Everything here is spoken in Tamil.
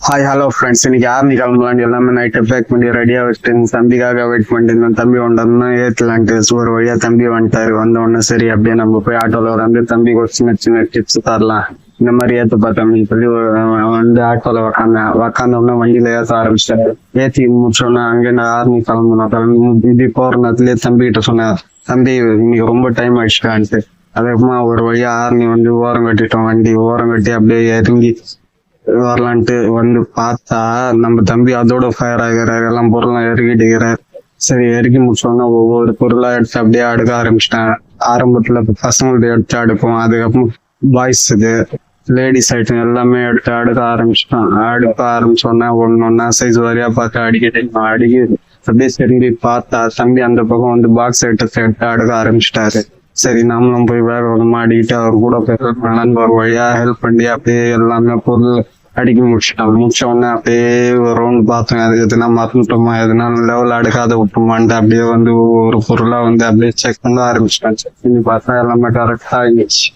ஹாய் ஹலோ ஃப்ரெண்ட்ஸ், இன்னைக்கு ஆர்மி கிளம்பலான்னு எல்லாமே நைட்டு பேக் பண்ணி ரெடியாக வச்சுட்டு தம்பிக்காக வெயிட் பண்ணிட்டு இருந்தோம். தம்பி வந்தோம்னா ஏற்றலான்ட்டு ஒரு வழியாக தம்பி வந்துட்டாரு. வந்த உடனே சரி அப்படியே நம்ம போய் ஆட்டோவில் வந்து தம்பிக்கு ஒரு சின்ன சின்ன டிப்ஸ் தரலாம், இந்த மாதிரி ஏற்றுப்பா தம்பின்னு சொல்லி வந்து ஆட்டோவில் உட்காந்தோம்னா வண்டியில ஏற்ற ஆரம்பிச்சிட்டாரு. ஏற்றி முடிச்சோன்னா அங்கே நான் ஆர்மி கிளம்பி இப்படி போகிற நேரத்துலேயே தம்பிக்கிட்ட சொன்னேன், தம்பி இன்னைக்கு ரொம்ப டைம் ஆயிடுச்சுக்கான்ட்டு. அதுக்கப்புறமா ஒரு வழியா ஆர்மி வந்து ஓரம் கட்டிட்டோம். வண்டி ஓரம் கட்டி அப்படியே இறங்கி வரலான்ட்டு வந்து பார்த்தா நம்ம தம்பி அதோட ஃபயர் ஆகிறாரு. எல்லாம் பொருள்லாம் இறக்கிட்டுக்கிறாரு. சரி, இறக்கி முடிச்சோன்னா ஒவ்வொரு பொருளா எடுத்து அப்படியே அடுக்க ஆரம்பிச்சிட்டேன். ஆரம்பத்துல பசங்களுக்கு எடுத்து அடுப்போம், அதுக்கப்புறம் பாய்ஸுக்கு லேடிஸ் ஐட்டம் எல்லாமே எடுத்து அடுக்க ஆரம்பிச்சிட்டோம். அடுக்க ஆரம்பிச்சோன்னா ஒன்னொன்னா சைஸ் வரையா பார்த்து அடிக்கி அப்படியே திரும்பி பார்த்தா தம்பி அந்த பக்கம் வந்து பாக்ஸ் ஐட்டத்தை எடுத்து அடுக்க ஆரம்பிச்சிட்டாரு. சரி, நம்மளும் போய் வேற விதமா அடிக்கிட்டு அவர் கூட பேசுறதுனால ஒரு வழியா ஹெல்ப் பண்ணி அப்படியே எல்லாமே பொருள் அடிக்க முடிச்ச உடனே அப்படியே ஒரு ரவுண்ட் பார்த்தோம். அது எதுனா மறந்துட்டோமா, எதுனா லெவல் அடுக்காத விட்டோமான்ட்டு அப்படியே வந்து ஒவ்வொரு பொருளா வந்து அப்படியே செக் பண்ண ஆரம்பிச்சிட்டேன். செக் பண்ணி பார்த்தா எல்லாமே கரெக்டா ஆயிடுச்சு.